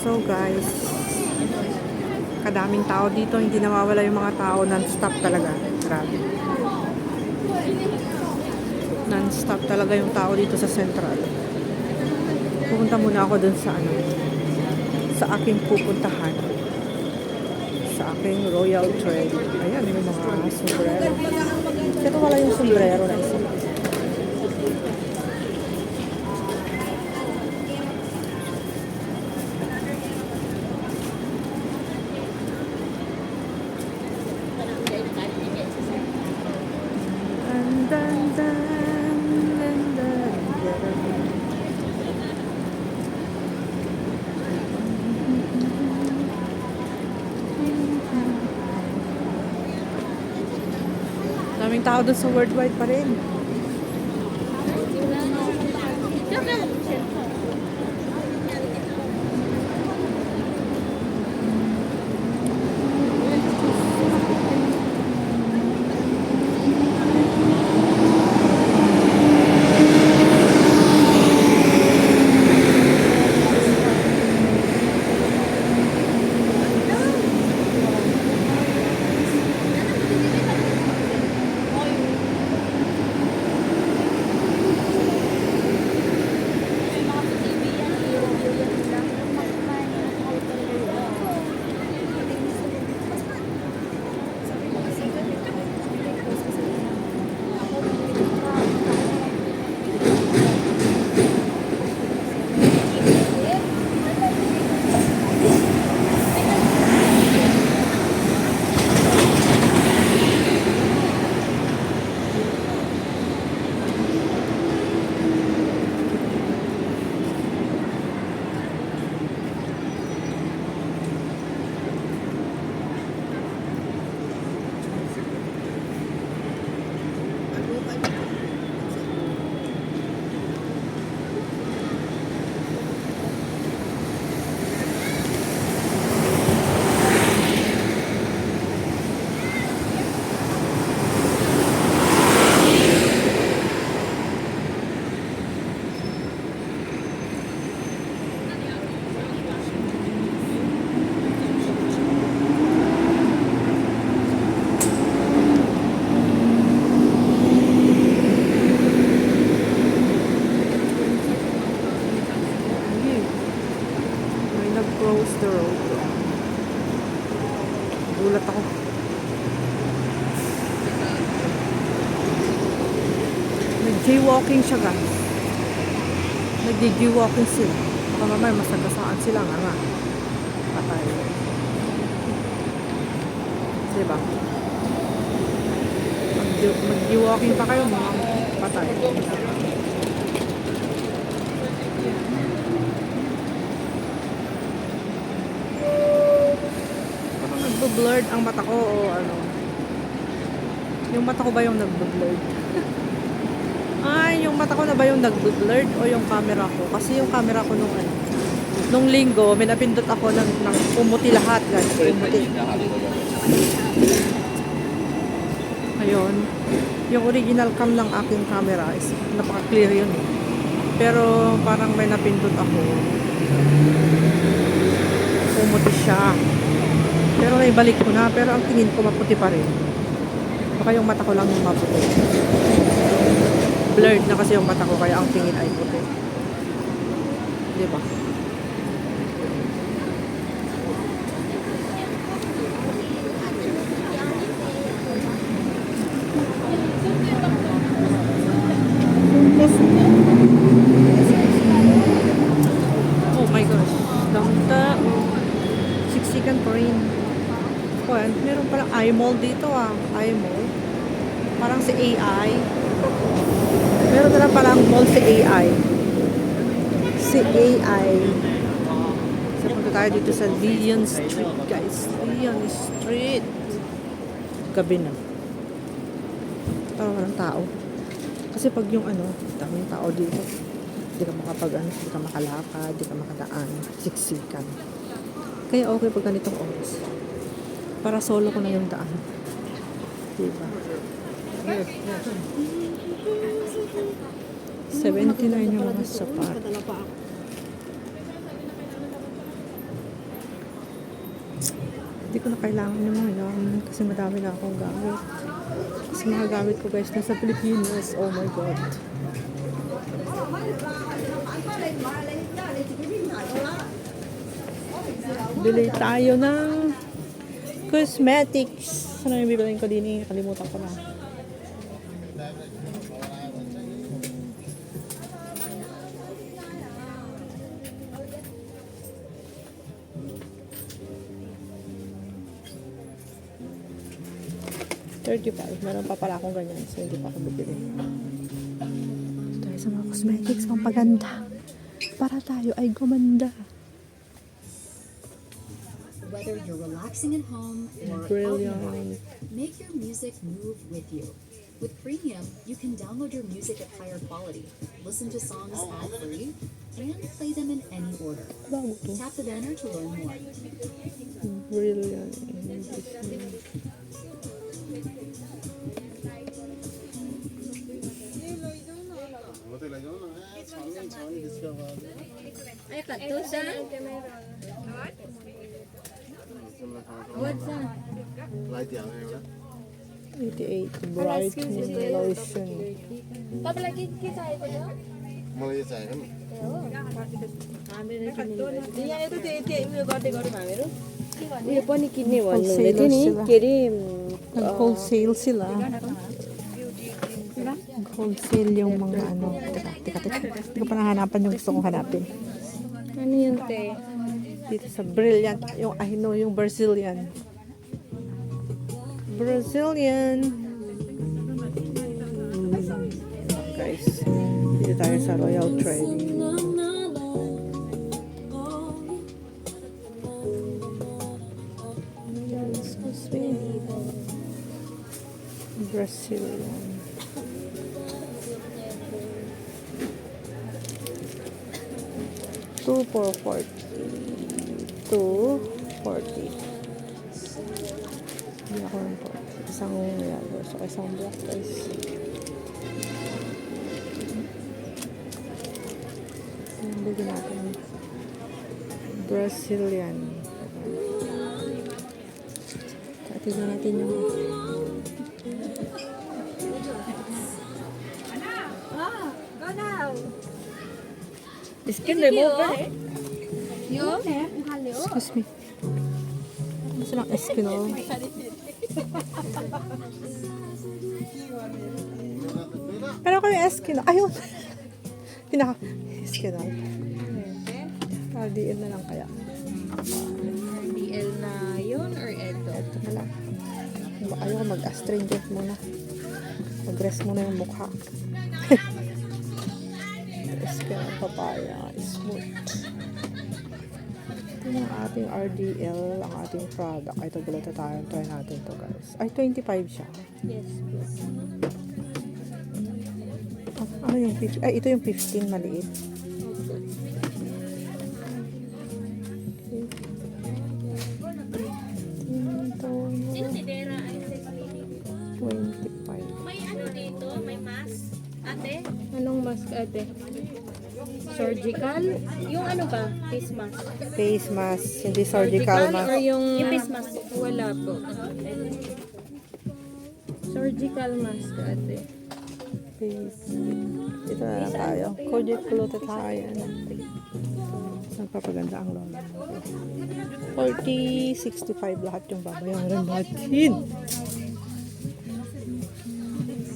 So guys, kadaming tao dito, hindi nawawala yung mga tao, non-stop talaga. Grabe. Non-stop talaga yung tao dito sa Central. Pupunta muna ako dun sa sa aking pupuntahan. Sa aking Royal Trail. Ayan, yung mga sombrero. Pero wala yung sombrero na isa. Daming tao doon sa worldwide pa rin. Close the road. Gulat ako. Nag-jaywalking siya guys. Nag-jaywalking sila. Baka mamaya masagasaan sila nga. Patay. Diba? Mag-jaywalking pa kayo mga patay. Blurred ang mata ko o ano. Yung mata ko ba yung nagbo-blurred? Ay, yung mata ko na ba yung nagbo-blurred o yung camera ko? Kasi yung camera ko nung linggo, may napindot ako ng pumuti lahat, guys. Pumuti. Ayun. Yung original cam ng aking camera is napaka-clear yun eh. Pero parang may napindot ako. Pumuti siya. Pero naibalik ko na. Pero ang tingin ko maputi pa rin. Baka yung mata ko lang yung maputi. Blurred na kasi yung mata ko. Kaya ang tingin ay puti. Diba? Oh my gosh. Dami tao. Siksikan pa rin. Meron palang iMall dito iMall. Parang si AI. Meron na lang palang mall si AI. Si AI. So, punta tayo dito sa Leon Street, guys. Leon Street. Gabi na. Walang tao. Kasi pag yung daming tao dito, hindi ka hindi ka makalakad, hindi ka makadaan. Siksikan. Kaya okay pag ganitong oras. Para solo ko na yung daan. Diba? 79 yung mga sapat. Hindi ko na kailangan yung mga yan kasi madami na akong gamit. Kasi mga gamit ko guys nasa Pilipinas. Oh my God. Bili tayo ng cosmetics. Ano yung bibilin ko din eh? Kalimutan ko na. $35. Meron pa pala akong ganyan. So, hindi pa ako bibili. Ito tayo sa mga cosmetics. Ang paganda. Para tayo ay gumanda. Whether you're relaxing at home or out and Brilliant. about, make your music move with you. With Premium, you can download your music at higher quality, listen to songs ad-free, and play them in any order. Bago to. Tap the banner to learn more. Brilliant. $88. Brightening lotion. उयो पनि किन्ने भन्नुहुँदै थियो नि के अरे Nag-wholesale sila. Wholesale yung mga ano. Teka. Hindi ko pa nahanapan yung gusto kong hanapin. ano yun te? Dito sa Brilliant. Yung, I know, yung Brazilian. Guys, dito tayo sa Royal Trading. Brazilian. Two for 40. 240. Hindi ako ng 40. Isang yellow. So, isang black guys. Bigyan natin. Brazilian. Tignan natin yung Skin remover excuse me. Ano silang Eskinol? Pero ko yung Eskinol. Ayun! Pinaka Eskinol. RDL na lang kaya. DL na yun or eto? Ito na lang. Ayoko mag-astringent muna. Mag-rest muna yung mukha. Eskinol papaya. Smooth. Ito yung ating RDL, ang ating product. Ay, ito bulata tayo. Try natin to guys. Ay, 25 siya. Yes, please. Ano yung 15? Ay, ito yung 15 maliit. Ito Sidera ay 25. may ano dito? May mask? Ate? Anong mask ate? Surgical? Yung ano ba? Face mask? Face mask, hindi surgical or mask. yung face mask? Wala po. Surgical mask ate. Face. Ito na lang tayo. Kojic glutathione. Nagpapaganda ang lola. 40, 65 lahat yung babayaran natin.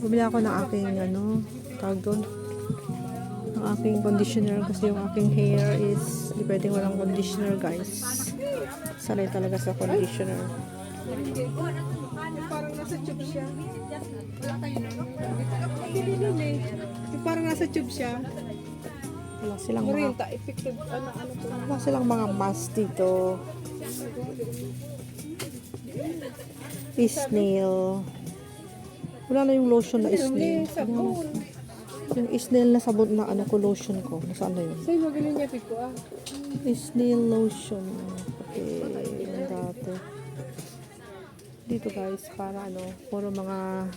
Bumili ako ng aking tawag doon. Ang aking conditioner kasi yung aking hair is hindi pwedeng walang conditioner guys. Sanay talaga sa conditioner. Parang nasa tube siya. Parang nasa tube siya. Wala silang mga Morinta, effective, ano po. wala silang mga mask dito. Snail. Wala na yung lotion na snail. Sabon. Yung snail na sabon na ko lotion ko. Nasaan na yun? Sa'yo, mabili niya, Pico, ah. Snail lotion. Okay, yung dati. Dito guys, para puro mga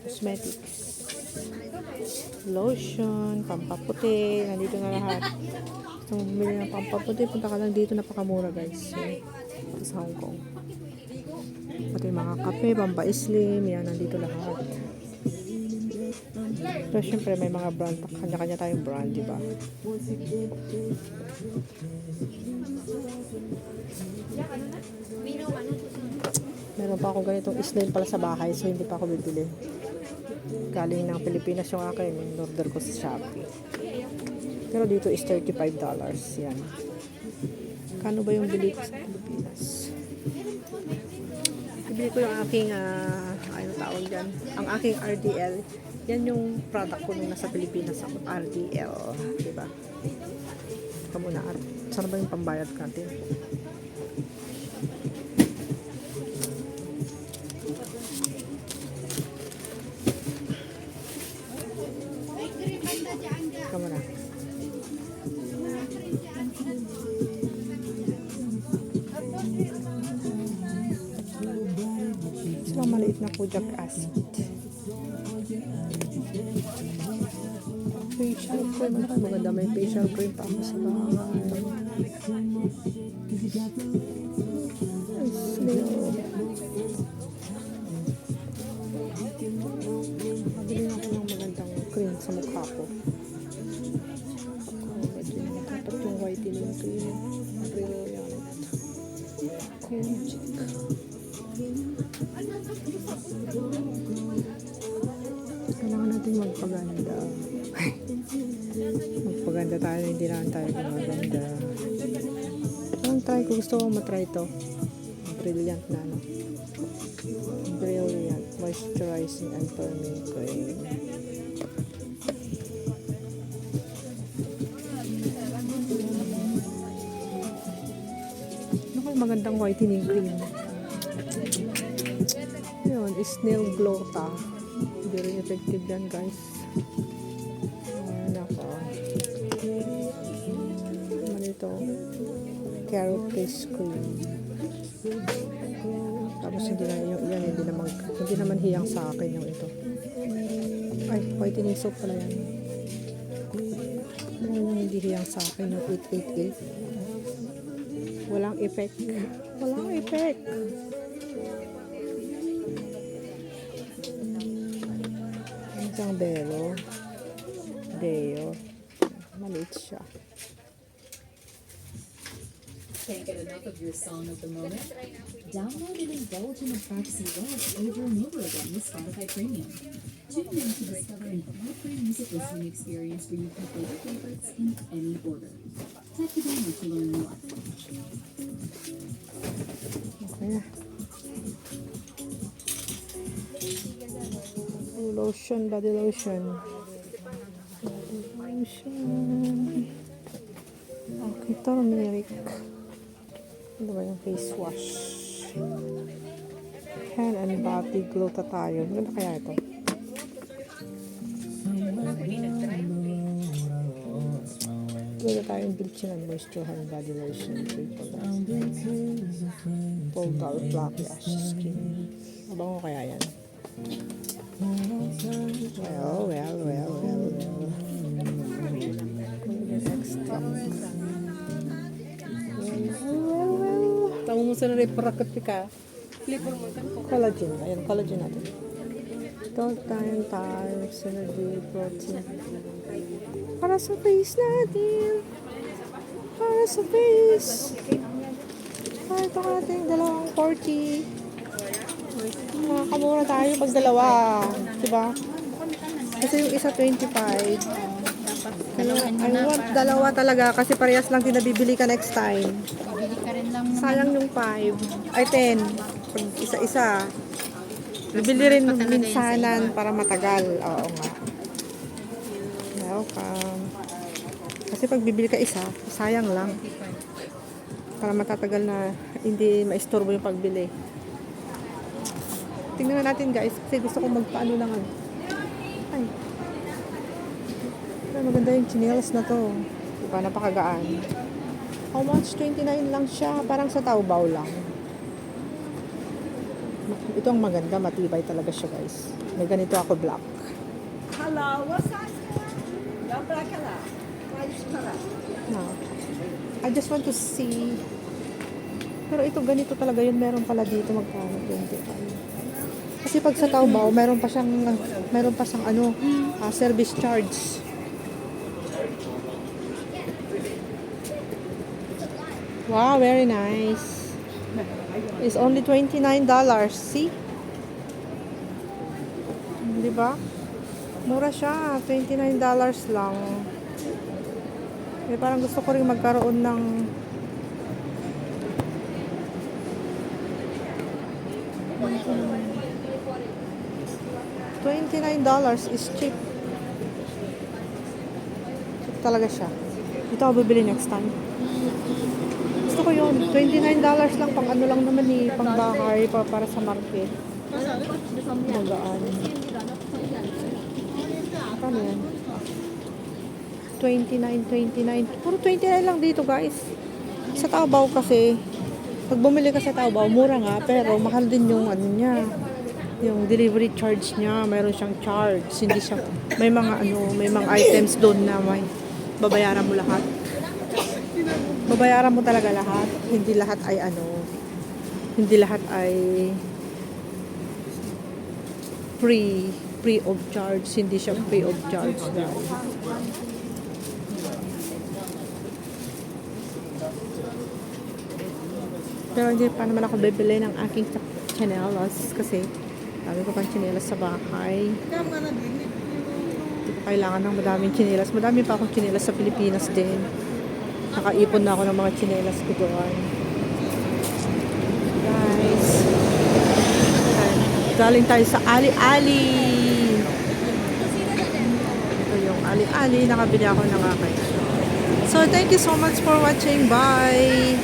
cosmetics. Lotion, pampaputi, nandito na lahat. Gusto mo bumili ng pampaputi, punta ka lang dito, napakamura guys. So, Sa Hong Kong. Pati yung mga kape, pampa-slim, yan, nandito lahat. Pero syempre may mga brand, kanya-kanya tayong brand, di ba? Meron pa ako ganitong slim pala sa bahay, so hindi pa ako bibili. Galing ng Pilipinas yung akin, in-order ko sa Shopee. Pero dito is $35. Yan. Kano ba yung bili ko sa Pilipinas? Bibili ko yung aking, ano tawag dyan? Ang aking RDL. Yan yung product ko nung nasa Pilipinas ako. RDL. Diba? Ito muna. Saan ba yung pambayad natin? Ito muna. So, maliit na kujak acid. Facial cream. Ano kayo maganda? May facial cream pa ako sa bahay. Pabili ako ng magandang cream sa mukha ko. Dapat yung whitening cream. Brilliant. Kojic. Kailangan natin magpaganda. Magpaganda tayo, hindi naman tayo maganda. Anong try ko? Gusto ko matry ito. Brilliant na ano. Brilliant moisturizing and firming cream. Ano kayo magandang whitening cream? Yun, Snail Glow ta. Very effective yan, guys. Ayan ako. Ano ito? Carrot case cream. Tapos hindi na yung yan, hindi naman hiyang sa akin yung ito. Ay, whitening soap pala yan. Yung hindi hiyang sa akin yung 888. Walang effect. Walang effect. Isang Deo. Maliit siya. Can't get enough of your song of the moment? Download and indulge in the tracks you love over and over again with Spotify Premium. Tune in to discover an ad-free music listening experience where you can play your favorites in any order. Tap the banner to learn more. Okay na. Lotion, body lotion. Okay, turmeric. Ano ba yung face wash? Hand and body glutathione. Ganda kaya ito? Glutathione bleaching and moisture hand body lotion. Total fluffy ash skin. Abango kaya yan? Well. Tamu mo sa nare-prakot ka. Collagen. Ayan, collagen natin. Total time, synergy, protein. Para sa face natin. Para sa face. Ito ka natin, 240. Makakamura tayo pag dalawa. Diba? Kasi yung isa 25. Kaya, I want dalawa talaga kasi parehas lang tinabibili ka next time. Sayang yung 5. Ay, 10. Pag isa-isa. Bibili rin minsanan para matagal. Oo nga. Welcome. Kasi pag bibili ka isa, sayang lang. Para matatagal na hindi maistorbo yung pagbili. Tingnan natin guys, kasi gusto kong magpaano lang. Ay. Pero maganda yung chinelas na to. Diba, napakagaan. How much? 29 lang siya. Parang sa Taobao lang. Ito ang maganda, matibay talaga siya guys. May ganito ako black. Hello, what's that? Yung black ka na. No. I just want to see Pero ito, ganito talaga yun. Meron pala dito magkano, 25. Kasi pag sa Taobao, meron pa siyang ano, service charge. Wow, very nice. It's only $29. See? Di ba? Mura siya. $29 lang. Eh, parang gusto ko rin magkaroon ng $29 is cheap. Cheap talaga siya. Ito ako bibili next time. Gusto ko yun. $29 lang. Pang ano lang naman eh. Pang bahay. Para sa market. Magaan. Ano yan? 29. Puro 29 lang dito guys. Sa Taobao kasi, pag bumili ka sa Taobao, mura nga. Pero mahal din yung ano niya. Yung delivery charge niya. Mayroon siyang charge. Hindi siya, may mga items doon na may babayaran mo lahat. Babayaran mo talaga lahat. Hindi lahat ay free of charge. Hindi siya free of charge. Pero hindi pa naman ako bibili ng aking tsinelas kasi dami ko pang tsinelas sa bahay. Hindi ko kailangan ng madaming tsinelas. Madami pa akong tsinelas sa Pilipinas din. Nakaipon na ako ng mga tsinelas ko doon. Guys. Galing tayo sa Ali-Ali. Ito yung Ali-Ali. Nakabili ako ng aking. So, thank you so much for watching. Bye!